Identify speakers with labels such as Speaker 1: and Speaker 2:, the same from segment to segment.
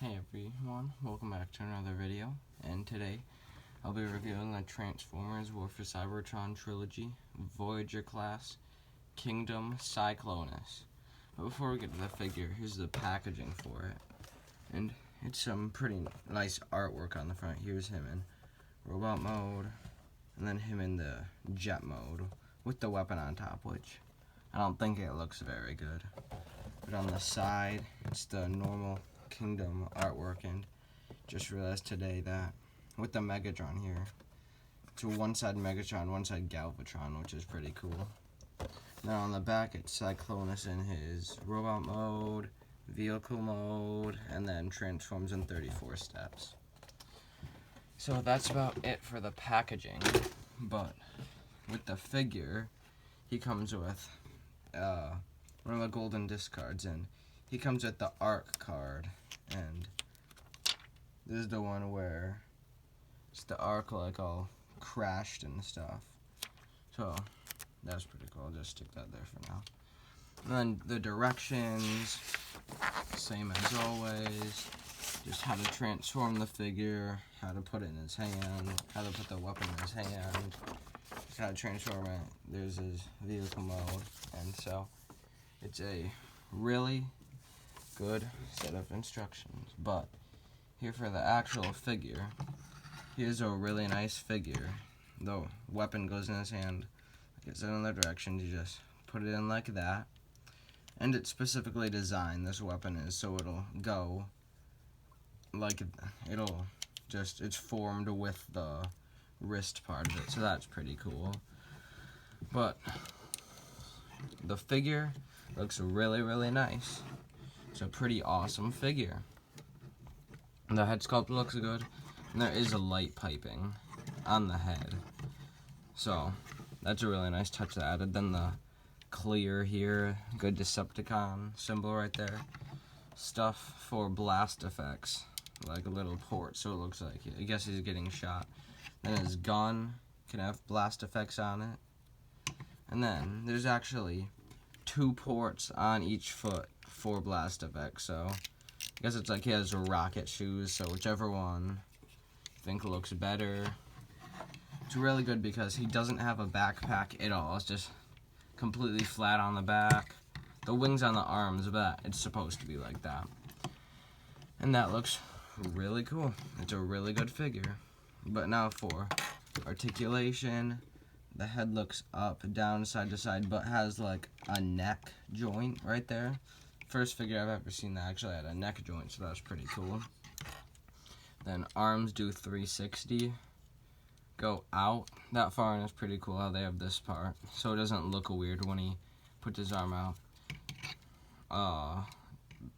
Speaker 1: Hey everyone, welcome back to another video, and today I'll be reviewing the Transformers War for Cybertron trilogy, Voyager class, Kingdom, Cyclonus. But before we get to the figure, here's the packaging for it, and it's some pretty nice artwork on the front. Here's him in robot mode, and then him in the jet mode, with the weapon on top, which I don't think it looks very good. But on the side, it's the normal Kingdom artwork, and just realized today that with the Megatron here, it's one side Megatron, one side Galvatron, which is pretty cool. Now on the back, it's Cyclonus in his robot mode, vehicle mode, and then transforms in 34 steps. So that's about it for the packaging, but with the figure, he comes with one of the golden discards, and he comes with the ARC card, and this is the one where it's the ARC like all crashed and stuff. So that's pretty cool. I'll just stick that there for now. And then the directions, same as always. Just how to transform the figure, how to put it in his hand, how to put the weapon in his hand, just how to transform it. There's his vehicle mode, and so it's a really good set of instructions. But here for the actual figure, here's a really nice figure. The weapon goes in his hand, like I said in the directions, you just put it in like that. And it's specifically designed, this weapon is, so it'll go like, it's formed with the wrist part of it, so that's pretty cool. But the figure looks really, really nice. It's a pretty awesome figure. The head sculpt looks good, and there is a light piping on the head. So that's a really nice touch that added. Then the clear here, good Decepticon symbol right there. Stuff for blast effects, like a little port, so it looks like, I guess he's getting shot. Then his gun can have blast effects on it. And then there's actually 2 ports on each foot for blast effects, so I guess it's like he has rocket shoes, so whichever one you think looks better. It's really good because he doesn't have a backpack at all. It's just completely flat on the back. The wings on the arms, but it's supposed to be like that. And that looks really cool. It's a really good figure. But now for articulation, the head looks up, down, side to side, but has like a neck joint right there. First figure I've ever seen that actually had a neck joint, so that was pretty cool. Then arms do 360, go out that far, and it's pretty cool how they have this part, so it doesn't look weird when he puts his arm out.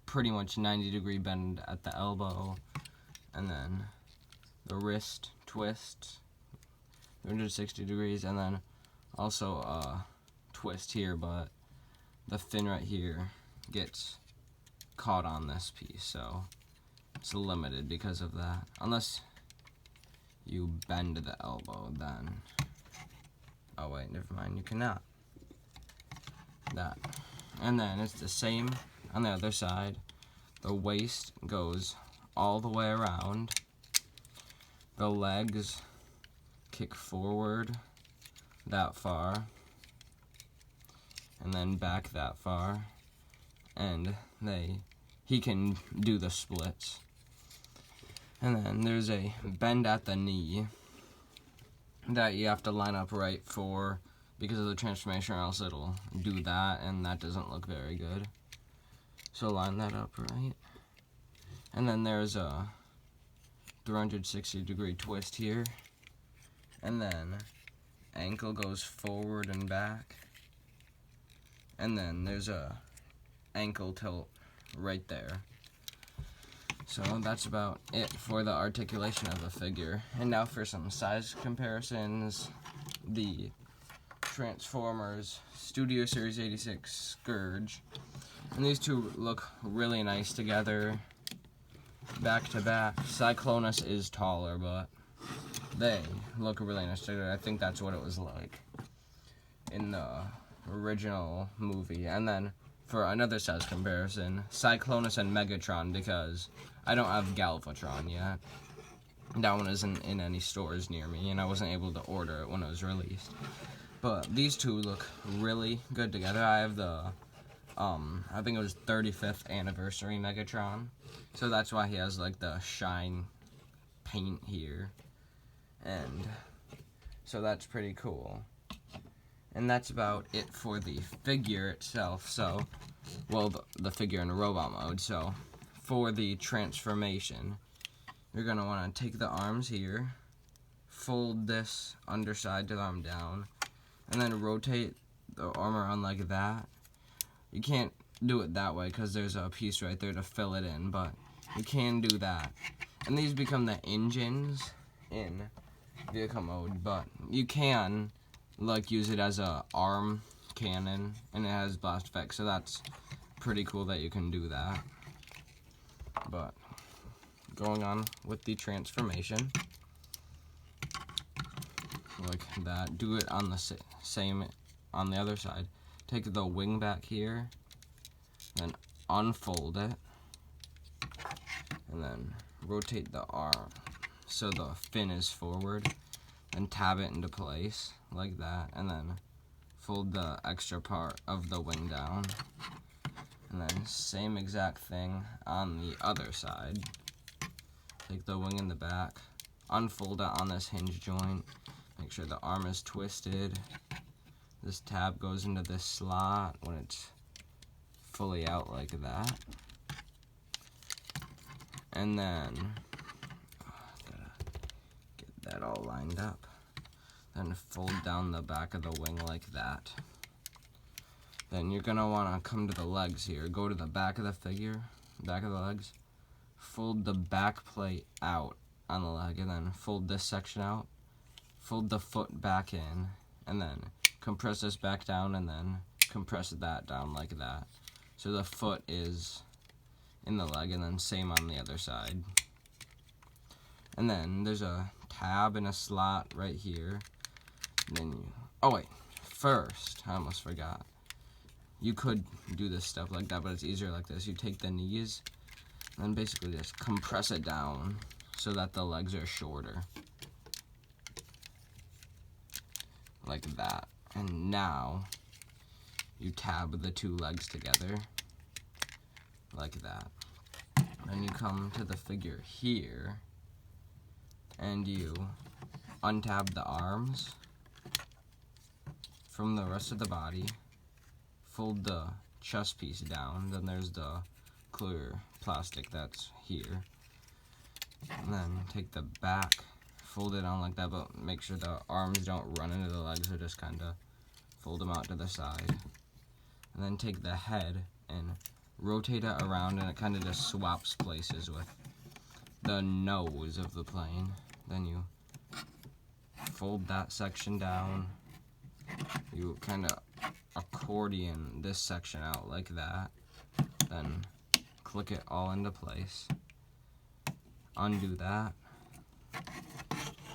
Speaker 1: Pretty much 90-degree bend at the elbow, and then the wrist twists 360 degrees, and then also a twist here, but the fin right here gets caught on this piece, so it's limited because of that. Unless you bend the elbow, then, oh wait, never mind, you cannot. That. And then it's the same on the other side. The waist goes all the way around. The legs kick forward that far, and then back that far, and he can do the splits. And then there's a bend at the knee that you have to line up right for because of the transformation, or else it'll do that, and that doesn't look very good. So line that up right. And then there's a 360-degree twist here. And then ankle goes forward and back. And then there's a ankle tilt right there. So that's about it for the articulation of the figure. And now for some size comparisons. The Transformers Studio Series 86 Scourge. And these two look really nice together, back to back. Cyclonus is taller, but they look really nice together. I think that's what it was like in the original movie. And then for another size comparison, Cyclonus and Megatron, because I don't have Galvatron yet. That one isn't in any stores near me, and I wasn't able to order it when it was released. But these two look really good together. I have the, I think it was 35th anniversary Megatron. So that's why he has like the shine paint here. And so that's pretty cool. And that's about it for the figure itself. So, well, the figure in robot mode. So, for the transformation, you're going to want to take the arms here, fold this underside to the arm down, and then rotate the arm around like that. You can't do it that way because there's a piece right there to fill it in, but you can do that. And these become the engines in vehicle mode, but you can like use it as a arm cannon, and it has blast effects, so that's pretty cool that you can do that. But going on with the transformation, like that, do it on the same on the other side. Take the wing back here, then unfold it, and then rotate the arm so the fin is forward, and tab it into place like that, and then fold the extra part of the wing down, and then same exact thing on the other side. Take the wing in the back, unfold it on this hinge joint, make sure the arm is twisted. This tab goes into this slot when it's fully out like that. And then, gotta get that all lined up. Then fold down the back of the wing like that. Then you're gonna wanna come to the legs here. Go to the back of the figure, back of the legs. Fold the back plate out on the leg, and then fold this section out. Fold the foot back in, and then compress this back down, and then compress that down like that. So the foot is in the leg, and then same on the other side. And then there's a tab and a slot right here. And then you, oh wait, first, I almost forgot. You could do this stuff like that, but it's easier like this. You take the knees, and then basically just compress it down so that the legs are shorter. Like that. And now, you tab the two legs together, like that. Then you come to the figure here, and you untab the arms from the rest of the body, fold the chest piece down, then there's the clear plastic that's here, and then take the back, fold it on like that, but make sure the arms don't run into the legs, or just kind of fold them out to the side. And then take the head and rotate it around, and it kind of just swaps places with the nose of the plane. Then you fold that section down. You kind of accordion this section out like that. Then click it all into place. Undo that.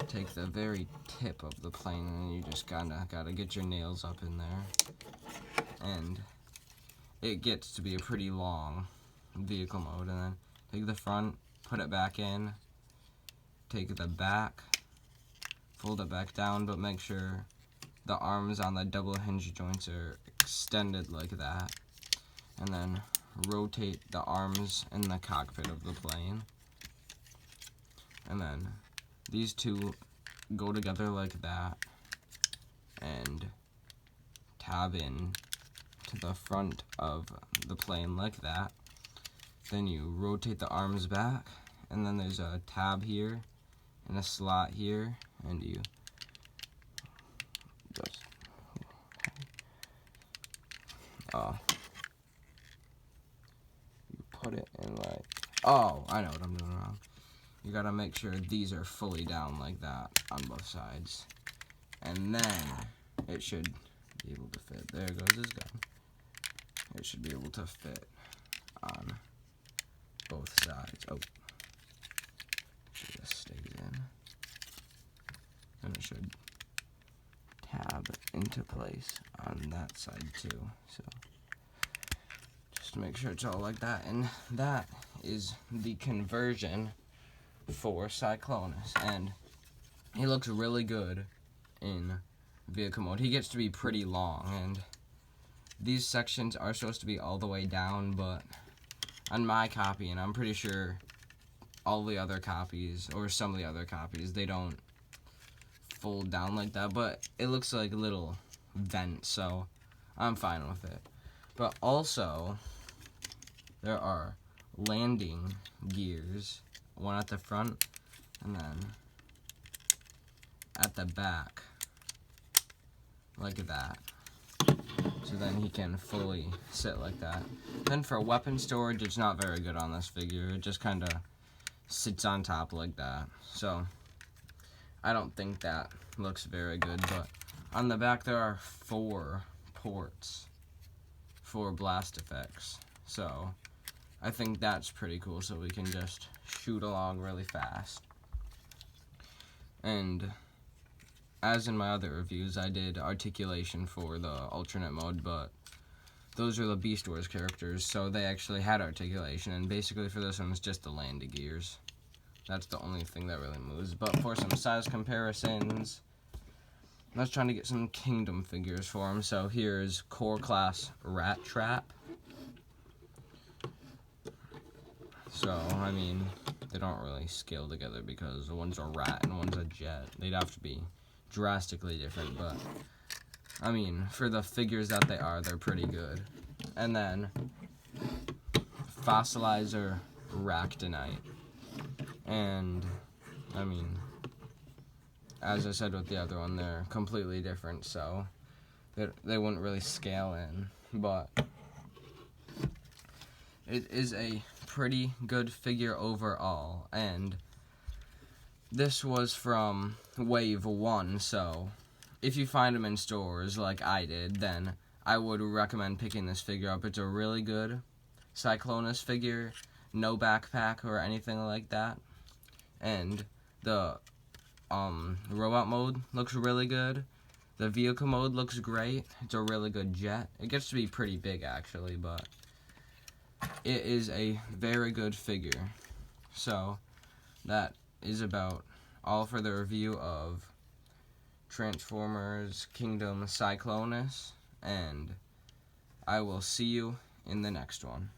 Speaker 1: Take the very tip of the plane, and you just gotta get your nails up in there. And it gets to be a pretty long vehicle mode. And then take the front, put it back in, take the back, fold it back down, but make sure the arms on the double hinge joints are extended like that. And then rotate the arms in the cockpit of the plane. And then these two go together like that, and tab in to the front of the plane like that. Then you rotate the arms back, and then there's a tab here and a slot here, and you just you put it in like, oh, I know what I'm doing wrong. You gotta make sure these are fully down like that on both sides, and then it should be able to fit. There goes his gun. It should be able to fit on both sides. Oh, it just stays in, and it should tab into place on that side too. So just to make sure it's all like that. And that is the conversion for Cyclonus, and he looks really good in vehicle mode. He gets to be pretty long, and these sections are supposed to be all the way down, but on my copy, and I'm pretty sure all the other copies, or some of the other copies, they don't fold down like that, but it looks like a little vent, so I'm fine with it. But also, there are landing gears, one at the front, and then at the back, like that. So then he can fully sit like that. Then for weapon storage, it's not very good on this figure. It just kind of sits on top like that. So I don't think that looks very good. But on the back, there are 4 ports for blast effects. So I think that's pretty cool. So we can just shoot along really fast. And as in my other reviews, I did articulation for the alternate mode, but those are the Beast Wars characters, so they actually had articulation, and basically for this one, it's just the landing gears. That's the only thing that really moves. But for some size comparisons, I was trying to get some Kingdom figures for him, so here's Core Class Rat Trap. So, I mean, they don't really scale together because one's a rat and one's a jet. They'd have to be drastically different, but I mean, for the figures that they are, they're pretty good. And then Fossilizer Ractonite. And I mean, as I said with the other one, they're completely different, so they wouldn't really scale in, but it is a pretty good figure overall. And this was from Wave 1, so if you find them in stores like I did, then I would recommend picking this figure up. It's a really good Cyclonus figure, no backpack or anything like that. And the robot mode looks really good. The vehicle mode looks great. It's a really good jet. It gets to be pretty big actually, but it is a very good figure. So that is about all for the review of Transformers Kingdom Cyclonus, and I will see you in the next one.